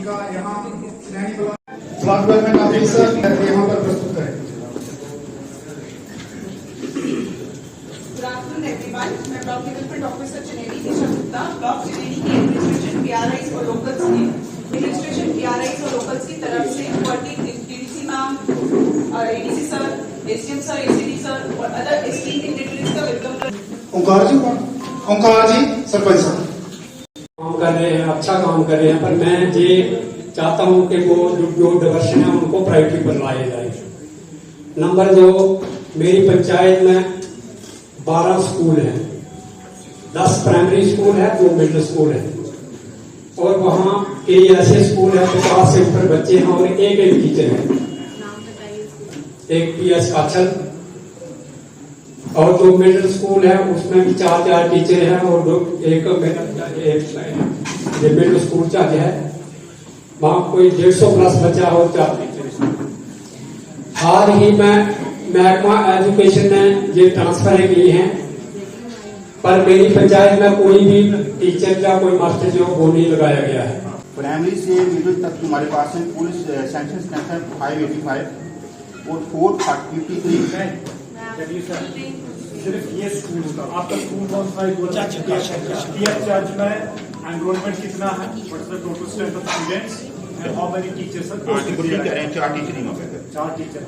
इनका यहाँ block development officer यहाँ पर प्रस्तुत करें। Good afternoon everyone. मैं ब्लॉक डेवलपमेंट ऑफिसर चनेरी दिशा गुप्ता, ब्लॉक चनेरी की एडमिनिस्ट्रेशन पीआरआईज और लोकल्स की एडमिनिस्ट्रेशन पीआरआईज और लोकल्स की तरफ से DDC ma'am, ADC sir, SDM sir, ACD sir और अदर एसटीएम डिग्निटरीज का वेलकम कर। ओंकार जी सरपंच साहब काम कर रहे हैं, अच्छा काम कर रहे हैं, पर मैं ये चाहता हूँ कि वो जो डाइवर्शन है उनको प्रायोरिटी पर लाया जाए। नंबर 2, मेरी पंचायत में 12 स्कूल हैं, 10 प्राइमरी स्कूल है, 2 मिडिल स्कूल है और वहाँ कई ऐसे स्कूल है 50 से ऊपर बच्चे हैं और एक टीचर है, एक पीएस काछल, और 2 मिडिल स्कूल है उसमें भी 4 टीचर हैं और एक मिडिल स्कूल चाहे है वहाँ कोई 150 प्लस बच्चा और 4 टीचर। हाल ही में महकमा एजुकेशन ने ये ट्रांसफर किए हैं, पर मेरी पंचायत में कोई भी टीचर या कोई मास्टर जो वो नहीं लगाया गया है। प्राइमरी से मिडिल तक हमारे पास है कुल सैंक्शन स्ट्रेंथ है 585 और 453। सिर्फ ये स्कूल का आपका स्कूल कौन सा है? चार्ज में एनरोलमेंट कितना है? What's the total strength of students and how many teachers are? 4 teacher ही मौके पे 4 टीचर।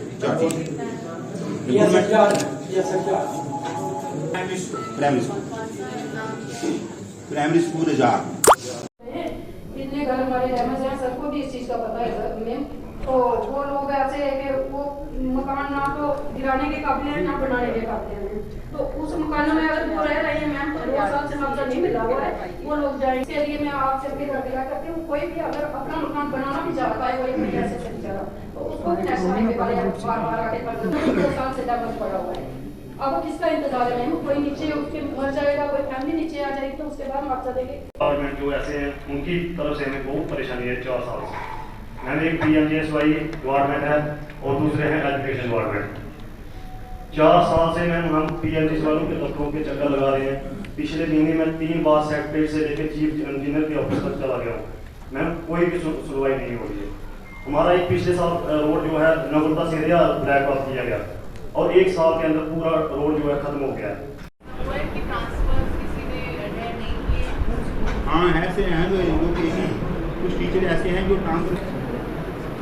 प्राइमरी स्कूल हजार इतने घर हमारे डैमेज हैं, सबको भी इस चीज का पता है सर मैम। तो वो लोग ऐसे है कि वो मकान ना तो गिराने के काबिल है ना बनाने के काबिल है, तो उस मकान में अगर वो रह रही है मैम 2 साल से मुआवजा नहीं मिला हुआ है, वो लोग जाएंगे। इसके लिए मैं आपसे अपील करती हूँ कोई भी अगर अपना मकान बनाना भी चाहता है, कोई ऐसे चल जा रहा तो उसको भी नेशनल हाईवे वाले बार आके 2 साल से डैमेज पड़ा हुआ है। अब किसका इंतजार है मैम? कोई नीचे उसके मर जाएगा, कोई फैमिली नीचे आ जाएगी तो उसके बाद मुआवजा देंगे। गवर्नमेंट जो ऐसे हैं उनकी तरफ से हमें बहुत परेशानी है 4 साल से। मैंने एक पीएमजीएसवाई डिपार्टमेंट है और दूसरे हैं एजुकेशन डिपार्टमेंट। 4 साल से मैम हम पीएमजीएस वालों के दफ्तरों के चक्कर लगा रहे हैं। पिछले महीने में 3 बार सेक्रेटरी से लेकर चीफ इंजीनियर के ऑफिस तक चला गया हूँ मैम, कोई भी सुनवाई नहीं हो रही है। हमारा एक पिछले साल रोड जो है नवरता सेरिया ब्लैक आउट किया गया और 1 साल के अंदर पूरा रोड जो है खत्म हो गया है। हाँ ऐसे हैं जो कुछ टीचर ऐसे हैं जो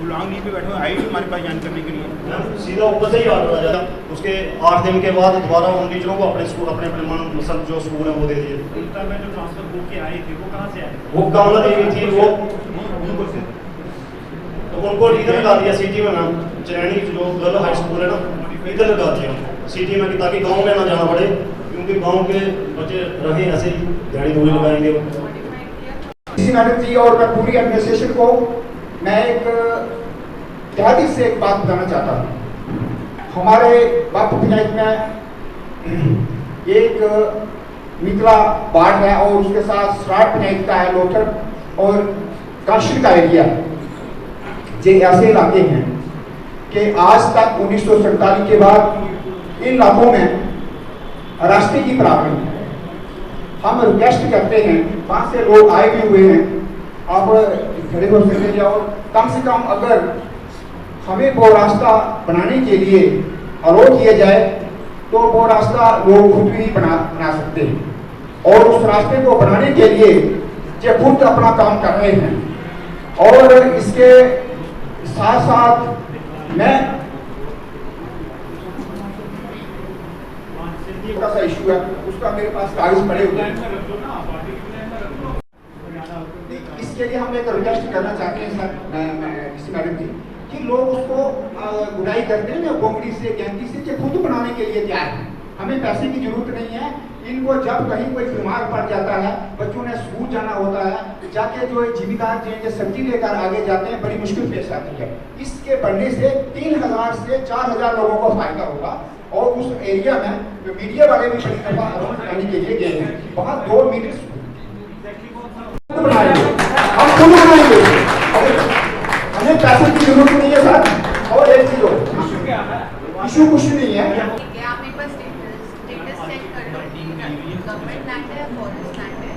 लॉन्ग लीव पे बैठे हुए आई हमारे पास ज्वाइन करने के लिए सीधा ऊपर से ही ऑर्डर आ जाता, उसके 8 दिन के बाद दोबारा उन टीचरों को अपने स्कूल अपने मन पसंद जो स्कूल है वो दे दिए। में जो ट्रांसफर होके आए थे वो कहाँ से आए? वो कमला देवी थी, वो तो उनको इधर लगा दिया सिटी में मैम, चरैनी जो गर्ल हाई स्कूल है ना इधर लगा दिया सिटी में, ताकि गाँव में ना जाना पड़े, क्योंकि गाँव के बच्चे रहे ऐसे ही गाड़ी दूरी लगाएंगे। मैडम जी और मैं पूरी एडमिनिस्ट्रेशन को मैं एक ध्यान से एक बात बताना चाहता हूँ। हमारे बापू पंचायत में एक मिथिला वार्ड है और उसके साथ सराट पंचायत का है, लोथर और काशी का एरिया, ये ऐसे इलाके हैं कि आज तक 1947 के बाद इन इलाकों में रास्ते की प्रॉब्लम है। हम रिक्वेस्ट करते हैं, 5 से लोग आए भी हुए हैं, आप खड़े हो सकते हैं और कम से कम अगर हमें वो रास्ता बनाने के लिए अलाउ किया जाए तो वो रास्ता लोग खुद भी बना सकते हैं और उस रास्ते को बनाने के लिए जो खुद अपना काम कर रहे हैं। और इसके साथ साथ मैं सा इशू है उसका मेरे पास कागज पड़े हुए हैं, इसके लिए हम एक रिक्वेस्ट करना चाहते हैं सर मैडम जी कि लोग उसको गुडाई करते हैं कोंकड़ी से गैंती से कि खुद बनाने के लिए तैयार है। हमें पैसे की जरूरत नहीं है। इनको जब कहीं कोई बीमार पड़ जाता है, बच्चों ने स्कूल जाना होता है, जाके जो जीविका जो सब्जी लेकर आगे जाते हैं, बड़ी मुश्किल पेश आती है। इसके बढ़ने से 3000 से 4000 लोगों को फायदा होगा और उस एरिया में जो मीडिया वाले भी बड़ी दफा बनाने के लिए गए हैं, वहाँ 2 मीटर हम खुद बनाएंगे, हमें पैसे की जरूरत नहीं है सर। और एक चीज इशू कुछ नहीं है, आप एक बार स्टेटस चेक कर लो, गवर्नमेंट लैंड है या फॉरेस्ट लैंड है।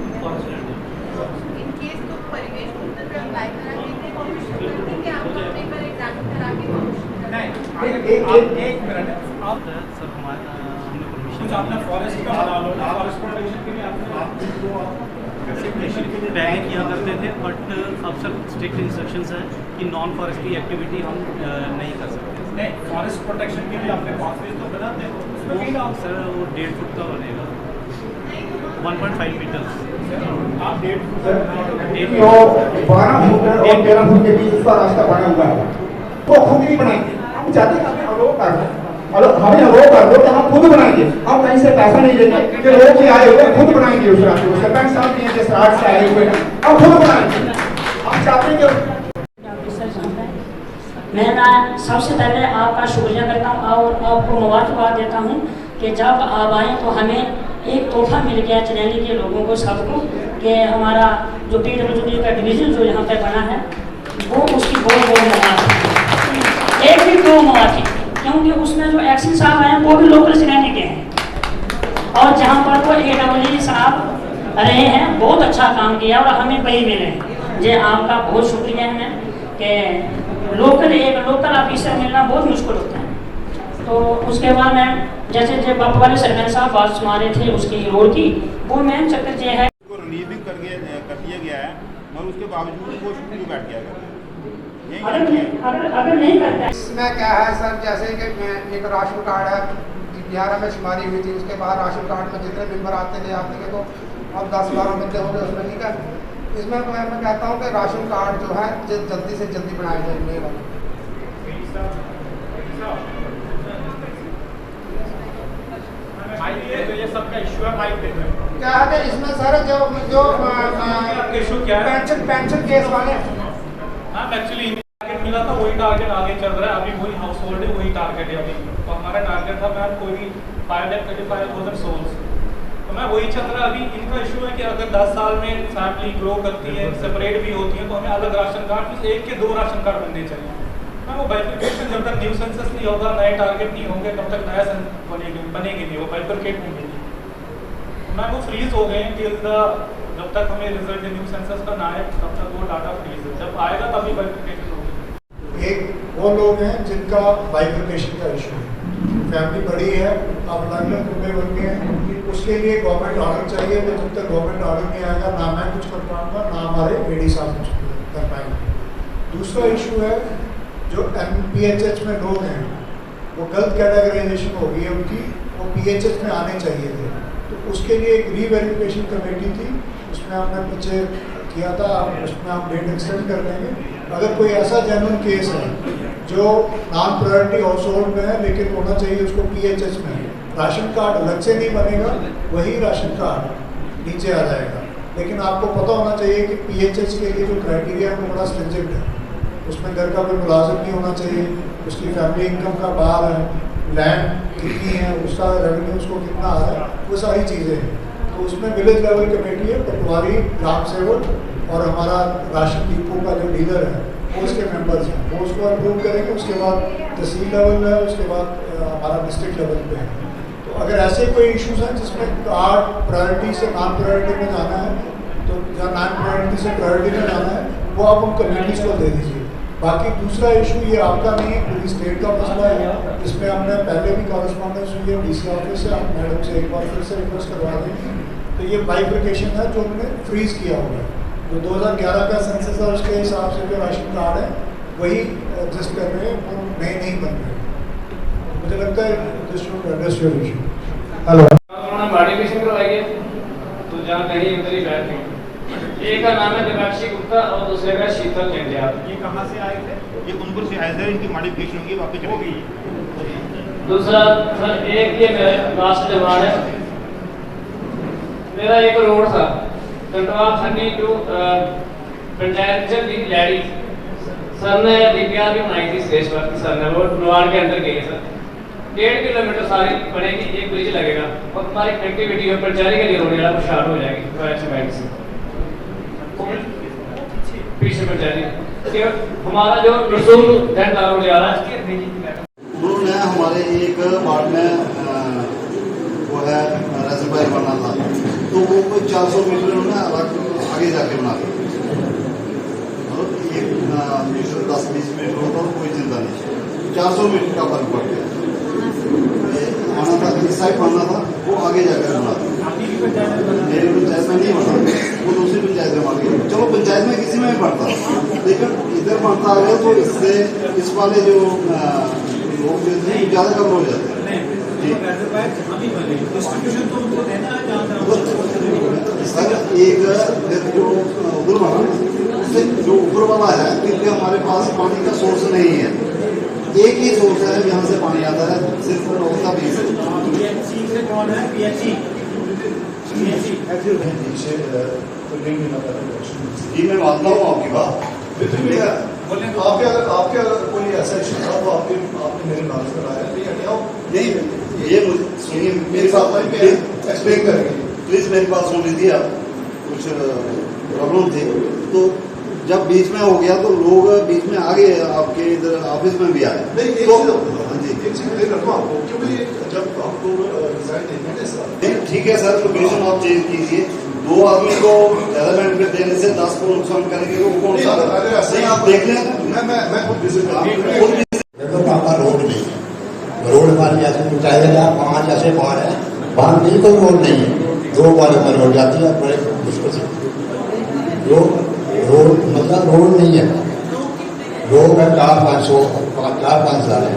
इन केस तो परिवेश मंत्री अप्लाई करा के एक मिनट आप सर हमारे हमने परमिशन कुछ आपने फॉरेस्ट का बना लो ना, फॉरेस्ट प्रोटेक्शन के लिए पहले किया करते थे, बट अब सर स्ट्रिक्ट इंस्ट्रक्शंस है कि नॉन फॉरेस्ट्री एक्टिविटी हम नहीं कर सकते। नहीं, फॉरेस्ट प्रोटेक्शन के लिए आपने पाथवे तो बनाते हो, उसमें कहीं डाल सर वो 1.5 फुट का बनेगा, 1.5 मीटर। आप 1.5 फुट तो 12 फुट और 13 फुट के बीच उसका रास्ता बना हुआ है, तो खुद नहीं बनाएंगे। हम चाहते हैं हमें अलो कर दो, हमें अलो कर दो तो हम खुद बनाएंगे। हम कहीं से पैसा नहीं लेंगे कि लोग भी आए हुए खुद बनाएंगे उस रास्ते को। सरपंच साहब भी हैं जिस रात से आए हुए हैं, हम खुद बनाएंगे। हम चाहते हैं कि मैं सबसे पहले आपका शुक्रिया करता हूँ और आपको मुबारकबाद देता हूँ कि जब आप आए तो हमें एक तोहफा मिल गया चनैनी के लोगों को, सबको, कि हमारा जो PWD का डिवीज़न जो यहाँ पे बना है वो उसकी बहुत बहुत मुबारक। एक भी दो मुबारक, क्योंकि उसमें जो एक्शन साहब आए वो भी लोकल चनैनी के हैं, और जहाँ पर वो AWD साहब रहे हैं बहुत अच्छा काम किया और हमें वही मिले। ये आपका बहुत शुक्रिया है कि एक लोकल ऑफिसर मिलना बहुत मुश्किल होता है। तो उसके बाद मैं जैसे जब बापू वाले सरपंच साहब बात सुना रहे थे उसकी रोड की, वो मेन चक्कर ये है रिलीविंग कर दिया गया है, मगर उसके बावजूद वो शुरू बैठ गया है। अगर नहीं करता है। इसमें क्या है सर, जैसे कि एक राशन कार्ड है 11 में शुमारी हुई थी, उसके बाद राशन कार्ड में जितने मेंबर आते थे तो अब 10-12 बंदे होंगे उसमें, ठीक है। इसमें मैं कहता हूँ कि राशन कार्ड जो है जल्दी से जल्दी बनाया जाए। ये सबका इशू है, माइक देख रहे हो क्या है कि इसमें सर जो इशू क्या है? पेंशन केस वाले, हाँ एक्चुअली टारगेट मिला था, वही टारगेट आगे चल रहा है, अभी वही हाउस होल्ड है, वही टारगेट है अभी। तो हमारा टारगेट था मैम कोई भी 5,35,000 सोल्स, तो मैं वही चल रहा है अभी। इनका इशू है कि अगर 10 साल में फैमिली ग्रो करती है, सेपरेट भी होती है, तो हमें अलग राशन कार्ड, 1 के 2 राशन कार्ड बनने चाहिए। मैं वो बाइफरकेशन जब तक न्यू सेंसस नहीं होगा, नए टारगेट नहीं होंगे, तब तक नया बनेगी नहीं, वो बाइफरकेट नहीं होगी। मैं वो फ्रीज हो गए टिल द, जब तक हमें रिजल्ट न्यू सेंसस का ना आए तब तक वो डाटा फ्रीज है, जब आएगा तभी बाइफरकेशन होगी। एक वो लोग हैं जिनका बाइफरकेशन का इशू है, फैमिली बड़ी है, अब अलग-अलग कुंबे बन गए हैं, उसके लिए गवर्नमेंट ऑर्डर चाहिए। तो जब तक गवर्नमेंट ऑर्डर नहीं आएगा ना मैं कुछ कर पाऊँगा ना हमारे AD साहब कुछ कर पाएंगे। दूसरा इशू है जो MPHH में लोग हैं वो गलत कैटेगराइजेशन हो गई है उनकी, वो PHH में आने चाहिए थे, तो उसके लिए एक रीवेरिफिकेशन कमेटी थी, उसमें हमने पीछे किया था, उसमें हम डेट एक्सटेंड कर देंगे। अगर कोई ऐसा जेन्युइन केस है जो नॉन प्रायोरिटी हाउस होल्ड में है लेकिन होना चाहिए उसको PHH में, राशन कार्ड अलग से नहीं बनेगा, वही राशन कार्ड नीचे आ जाएगा। लेकिन आपको पता होना चाहिए कि PHH के लिए जो क्राइटेरिया है वो बड़ा स्ट्रिंजेंट है, उसमें घर का कोई मुलाजिम नहीं होना चाहिए, उसकी फैमिली इनकम का बाहर है, लैंड कितनी है, उसका रेवेन्यू उसको कितना आ रहा है, वो सारी चीज़ें हैं। तो उसमें विलेज लेवल कमेटी है, पटवारी, ग्राम सेवक और हमारा राशन डिपो का जो डीलर है वो उसके मेंबर्स हैं, वो उसको अप्रूव करेंगे। उसके बाद तहसील लेवल है, उसके बाद हमारा डिस्ट्रिक्ट लेवल पे है। तो अगर ऐसे कोई इश्यूज हैं जिसमें कार्ड प्रायोरिटी से नॉन प्रायोरिटी में जाना है, तो या नॉन प्रायोरिटी से प्रायोरिटी में जाना है, वो आप उन कम्युनिटीज़ को दे दीजिए। बाकी दूसरा इशू ये आपका नहीं है, पूरी स्टेट का मसला है, जिसमें हमने पहले भी कॉरेस्पॉन्डेंस हुई है DC ऑफिस से, आप मैडम से एक बार फिर से रिक्वेस्ट करवा देंगे। तो ये बाइफरकेशन है जो हमने फ्रीज किया हुआ है, जो 2011 का सेंसस है उसके हिसाब से जो राशन कार्ड है वही एडजस्ट कर रहे हैं, वो नए नहीं बन रहे। मुझे लगता है this should address your issue. Hello, उन्होंने मॉडिफिकेशन करवाई है, तो जहाँ कहीं उधर ही बैठ गए। एक का नाम है दिवाक्षी गुप्ता और दूसरे का शीतल जंडियाल। ये कहाँ से आए थे? ये उनपुर से आए थे, इनकी मॉडिफिकेशन होगी, वापस चली गई। दूसरा सर, एक ये मेरा लास्ट डिमांड है, मेरा एक रोड था कंटवा खन्नी टू पंचायत दी लैडी, सर ने DPR भी बनाई थी स्टेज पर, सर ने वो नवाड़ के अंदर गई है सर, 1.5 किलोमीटर सारी बनेगी, एक ब्रिज लगेगा और हमारी कनेक्टिविटी और पंचायत के लिए रोड वाला खुशहाल हो जाएगी बैंक से पीछे पंचायत। हमारा जो रसूल रोड जा रहा है उन्होंने हमारे एक वार्ड में वो है रेजरवायर बनना था, तो वो कोई 400 मीटर उन्होंने अलग आगे जाके बना दिया, मतलब 10-20 मीटर होता तो कोई चिंता नहीं। 400 मीटर का फर्क पड़ गया। आना था इस साइड बनना था, वो आगे जाकर बना था। मेरी पंचायत में नहीं बना, वो दूसरी पंचायत में बन गई। चलो पंचायत में किसी में भी पड़ता, लेकिन इधर बनता आ गया तो इससे इस वाले जो लोग जो थे ज्यादा कम हो जाते हैं। सर एक जो उधर बना, उससे जो ऊपर वाला है, क्योंकि हमारे पास पानी का सोर्स नहीं है, एक ही सोर्स है यहाँ से पानी आता है, सिर्फ उसका बीच जी। मैं मानता हूँ आपकी बात, आपके अगर कोई ऐसा इशू था तो आपने मेरे नाम से लाया नहीं, ये सुनिए मेरी बात एक्सप्लेन करेंगे प्लीज, मेरी बात सुन लीजिए आप। कुछ प्रॉब्लम थे तो जब बीच में हो गया तो लोग बीच में आ गए, आपके इधर ऑफिस में भी आए। तो हाँ जी, एक चीज क्लियर रखो आपको, क्योंकि जब आपको रिजल्ट देंगे ठीक है सर, लोकेशन आप चेंज कीजिए। 2 आदमी को ज्यादा बेनिफिट देने से 10 को नुकसान करेंगे, वो कौन सा? नहीं आप देख लें, मैं खुद विजिट करूँ। हमारा रोड नहीं है, रोड हमारी ऐसे ऊंचाई है, 5 ऐसे पहाड़ है, वहाँ बिल्कुल रोड नहीं है। 2 बार पर रोड जाती है, बड़े मुश्किल से रोड मतलब रोड नहीं है। लोग है 4-5 साल है,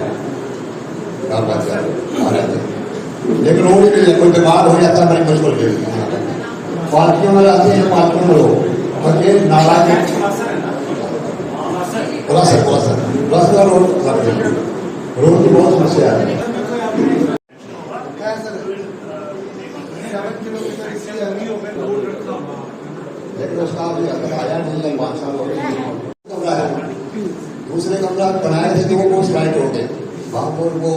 4-5 साल आ रहते हैं, लेकिन रोड ही नहीं है। कोई बीमार हो जाता है, बड़ी मुश्किल के पार्टियों में आते हैं, पार्टियों में लोग और ये नाला के रोड की बहुत समस्या है। लेकिन उसका अभी अगर आया नहीं है, 5 साल हो गए। दूसरे कमरा बनाए थे तो वो स्लाइड हो गए, वहाँ पर वो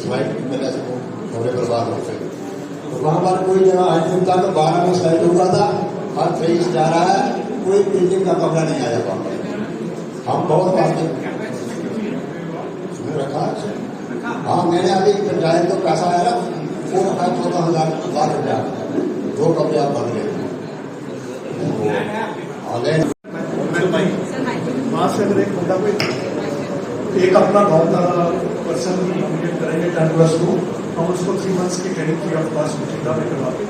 स्लाइड की वजह से वो कमरे बर्बाद हो गए। तो वहाँ पर कोई जगह आइटम था तो 12 में स्लाइड हुआ था, हर 23 जा रहा है, कोई बिल्डिंग का कमरा नहीं आया वहाँ पर। हम बहुत बात रखा। हाँ, मैंने अभी पंचायत को पैसा आया, वो रखा 14,000 रुपया, 2 कमरे आप बन गए। वहाँ से अगर एक बंदा कोई एक अपना गाँव का पर्सन कम्युनिकेट करेंगे 10+2, हम उसको 3 मंथ्स की ट्रेनिंग फ्री ऑफ कॉस्ट सुविधा में करवाते हैं।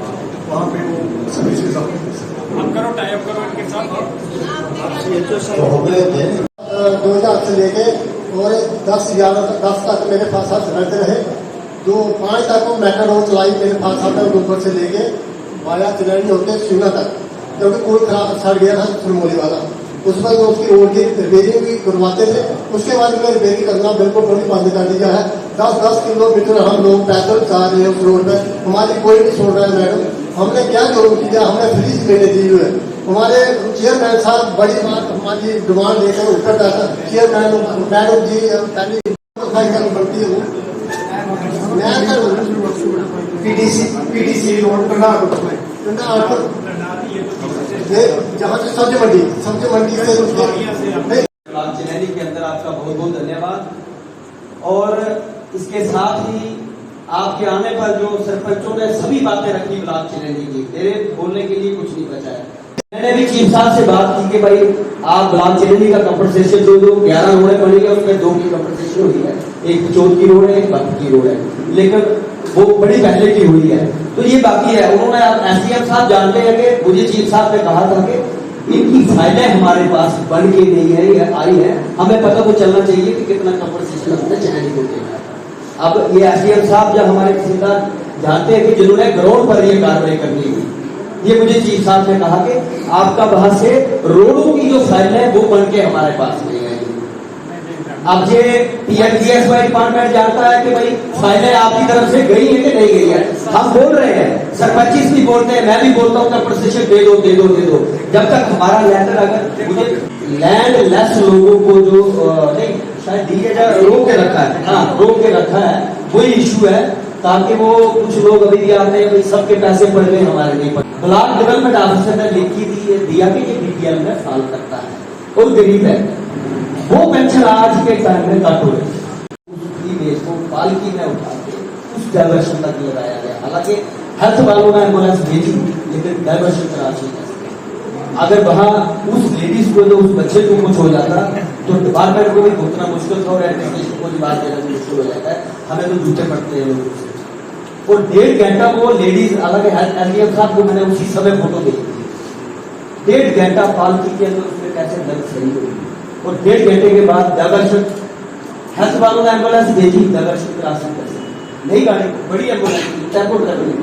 वहाँ पे वो सर्विसेज आपको मिल सकते हैं। आप करो टाइप करो इनके साथ। 2000 से लेके और 10 तक मेरे पास रहते रहे। 5 तक मेट्रो रोड चलाई मेरे पास ऊपर से लेके वाया चिलैनी होते शिवना तक, क्योंकि कोई खराब सड़ गया था सुरमोली वाला, उस पर उसकी रोड की रिपेयरिंग भी करवाते थे। उसके बाद में रिपेयरिंग करना बिल्कुल थोड़ी बंद कर दिया है। 10-10 किलोमीटर हम लोग पैदल जा रहे हैं उस रोड पर, हमारी कोई नहीं छोड़ रहा है। मैडम हमने क्या जरूर किया, हमने फ्रीज मैंने दी हुई है। हमारे चेयरमैन साहब बड़ी बात हमारी डिमांड लेकर ऊपर जाता, चेयरमैन मैडम जी पहली बनती है वो पीडीसी रोड जहाँ से सब्जी मंडी से चिनैनी के अंदर आपका बहुत बहुत धन्यवाद। और इसके साथ ही आपके आने पर जो सरपंचों ने सभी बातें रखी ब्लॉक चिनैनी की, मेरे बोलने के लिए कुछ नहीं बचा है। मैंने भी चीफ साहब से बात की कि भाई आप ब्लॉक चिनैनी का कंपनसेशन जो 11 रोडें बनेंगे उसमें 2 की कंपनसेशन हुई है, एक 14 की रोड है, एक 12 की रोड है, लेकिन वो बड़ी पहले की हुई है, तो ये बाकी है। उन्होंने एसडीएम साहब जानते हैं कि मुझे चीफ साहब ने कहा था कि इनकी फाइलें हमारे पास बन के नहीं है, ये आई है, हमें पता तो चलना चाहिए कि कितना कंपनसेशन हमने चिनैनी को देना है। अब ये एसडीएम साहब जब हमारे तहसीलदार जानते हैं कि जिन्होंने ग्राउंड पर ये कार्रवाई करनी हुई, ये मुझे चीफ साहब ने कहा कि आपका वहां से रोडों की जो फाइल है वो बन के हमारे पास नहीं है। अब ये पीएमजीएसवाई डिपार्टमेंट जानता है कि भाई फाइलें आपकी तरफ से गई है कि नहीं गई है। हम बोल रहे हैं, सरपंच भी बोलते हैं, मैं भी बोलता हूँ कंपनसेशन दे दो दे दो दे दो। जब तक हमारा लेटर अगर मुझे लैंड लेस लोगों को जो नहीं शायद दिए जा रोक के रखा है, हाँ रोक के रखा है, वही इशू है, ताकि वो कुछ लोग अभी भी आते हैं भाई सबके पैसे पड़ गए हमारे नहीं पड़े। ब्लॉक डेवलपमेंट ऑफिसर ने लिखी दिया कि ये बीपीएल में फाल करता है और गरीब है, वो पेंशन आज के टाइम में कट हो रही है, पालकी में उठा के उस डायवर्शन तक लगाया गया। हालांकि हेल्थ वालों ने एम्बुलेंस भेजी, लेकिन डायवर्शन करा नहीं। अगर वहां उस लेडीज को, उस बच्चे को कुछ हो जाता तो डिपार्टमेंट को भी भुगतना मुश्किल था और एडमिनिस्ट्रेशन को भी बात देना भी मुश्किल हो जाता है, हमें तो जूते पड़ते हैं लोगों से। और 1.5 घंटा वो लेडीज अलग एलडीएम साहब को मैंने उसी समय फोटो भेजी थी, 1.5 घंटा पालकी के अंदर उसमें कैसे दर्द सही हुई, और 1.5 घंटे के बाद दर्शन हेल्थ वालों ने एम्बुलेंस भेजी, दर्शन क्रॉसिंग कैसे नई गाड़ी बड़ी एम्बुलेंस टेम्पो ट्रैवलिंग।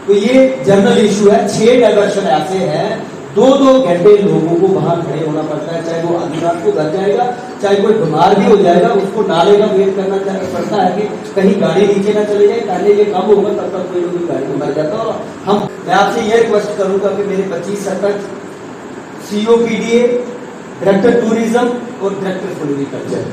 तो ये जनरल इशू है। 6 डायवर्शन ऐसे हैं 2-2 घंटे लोगों को वहां खड़े होना पड़ता है, चाहे वो आधी रात को घर जाएगा, चाहे कोई बीमार भी हो जाएगा, उसको नाले का वेट करना पड़ता है कि कहीं गाड़ी नीचे ना चले जाए, पहले ये कम होगा तब तक कोई लोग गाड़ी में मर जाता है। और मैं आपसे ये रिक्वेस्ट करूंगा कि मेरे 25 sarpanch, CO PDA, director tourism और डायरेक्टर फ्लोरिकल्चर,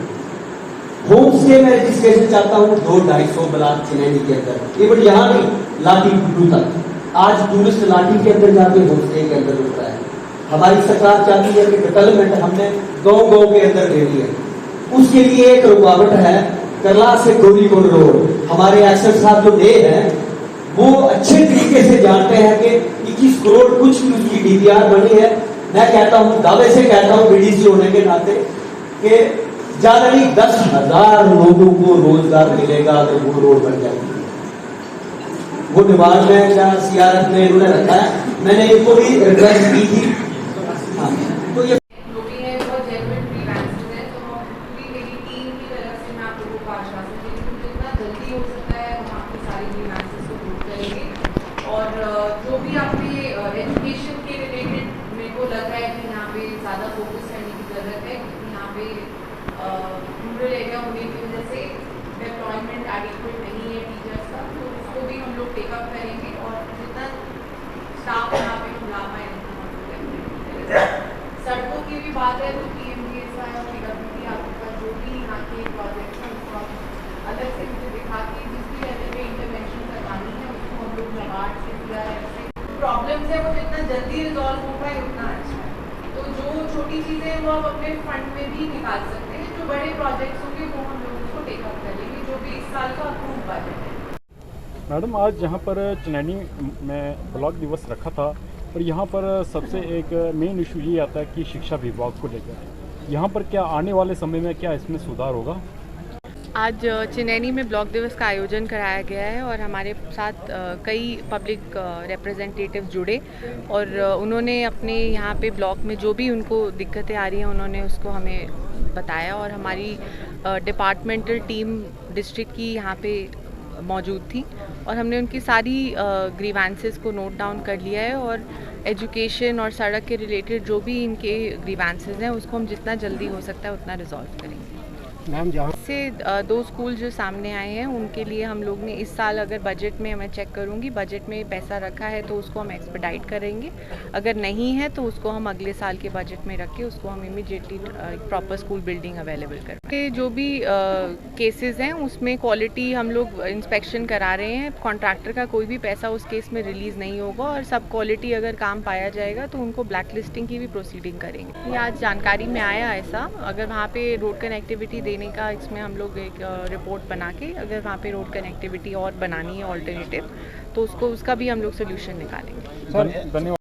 होम स्टे में रजिस्ट्रेशन चाहता हूँ 200-250 ब्लॉक चनैनी के अंदर, इवन यहाँ नहीं लाठी गुड्डू तक। आज टूरिस्ट लाठी के अंदर जाके होम स्टे के अंदर रुकता है। हमारी सरकार चाहती है कि डेवलपमेंट हमने गांव-गांव के अंदर ले ली है, उसके लिए एक रुकावट है करला से गोरीकोट रोड। हमारे एक्सर साहब जो ले हैं वो अच्छे तरीके से जानते हैं कि 21 करोड़ कुछ की उसकी डीपीआर बनी है। मैं कहता हूँ, दावे से कहता हूँ बीडीसी होने के नाते कि ज्यादा नहीं 10,000 लोगों को रोजगार मिलेगा अगर वो रोड बन जाएगी। वो डिमांड में क्या सीआरएफ में इन्होंने रखा है, मैंने इनको भी रिक्वेस्ट की थी। हाँ, तो ये और जो भी आपने एजुकेशन के रिलेटेड मेरे को लग रहा है कि यहाँ पे ज़्यादा फोकस करने की ज़रूरत है, क्योंकि यहाँ पे रूरल एरिया होने की वजह से एम्प्लॉयमेंट एडिक्वेट नहीं है टीचर्स का, तो उसको भी हम लोग टेकअप करेंगे और जितना स्टाफ यहाँ पे हम ला पाए उतना। सड़कों की भी बात है तो PMDSY और PWD आपका जो भी यहाँ के प्रोजेक्ट हैं उसको आप अलग से मुझे दिखा के जिस भी लेवल पे इंटरवेंशन करवानी है उसको हम लोग नबार्ड से CRF से प्रॉब्लम्स है वो जितना जल्दी रिजॉल्व हो पाए उतना अच्छा है। तो जो छोटी चीज़ें हैं वो आप अपने फंड में भी निकाल सकते हैं, जो बड़े प्रोजेक्ट्स होंगे वो हम लोग उसको टेकअप करेंगे, जो भी इस साल का अप्रूव बजट है। मैडम, आज यहाँ पर चनैनी में ब्लॉक दिवस रखा था और यहाँ पर सबसे एक मेन इशू ये आता है कि शिक्षा विभाग को लेकर यहाँ पर क्या आने वाले समय में क्या इसमें सुधार होगा? आज चनैनी में ब्लॉक दिवस का आयोजन कराया गया है और हमारे साथ कई पब्लिक रिप्रेजेंटेटिव जुड़े और उन्होंने अपने यहाँ पे ब्लॉक में जो भी उनको दिक्कतें आ रही हैं उन्होंने उसको हमें बताया और हमारी डिपार्टमेंटल टीम डिस्ट्रिक्ट की यहाँ पे मौजूद थी और हमने उनकी सारी ग्रीवेंसेस को नोट डाउन कर लिया है और एजुकेशन और सड़क के रिलेटेड जो भी इनके ग्रीवेंसेस हैं उसको हम जितना जल्दी हो सकता है उतना रिजॉल्व करेंगे। मैम, जहाँ से 2 स्कूल जो सामने आए हैं उनके लिए हम लोग ने इस साल अगर बजट में मैं चेक करूंगी बजट में पैसा रखा है तो उसको हम एक्सपेडाइट करेंगे, अगर नहीं है तो उसको हम अगले साल के बजट में रख के उसको हम immediately proper school building available करवाएंगे। जो भी केसेस हैं उसमें क्वालिटी हम लोग इंस्पेक्शन करा रहे हैं, कॉन्ट्रैक्टर का कोई भी पैसा उस केस में रिलीज़ नहीं होगा और सब क्वालिटी अगर काम पाया जाएगा तो उनको ब्लैक लिस्टिंग की भी प्रोसीडिंग करेंगे। ये आज जानकारी में आया ऐसा, अगर वहाँ पे रोड कनेक्टिविटी देने का इसमें हम लोग एक रिपोर्ट बना के अगर वहाँ पे रोड कनेक्टिविटी और बनानी है ऑल्टरनेटिव तो उसका भी हम लोग सोल्यूशन निकालेंगे। धन्यवाद।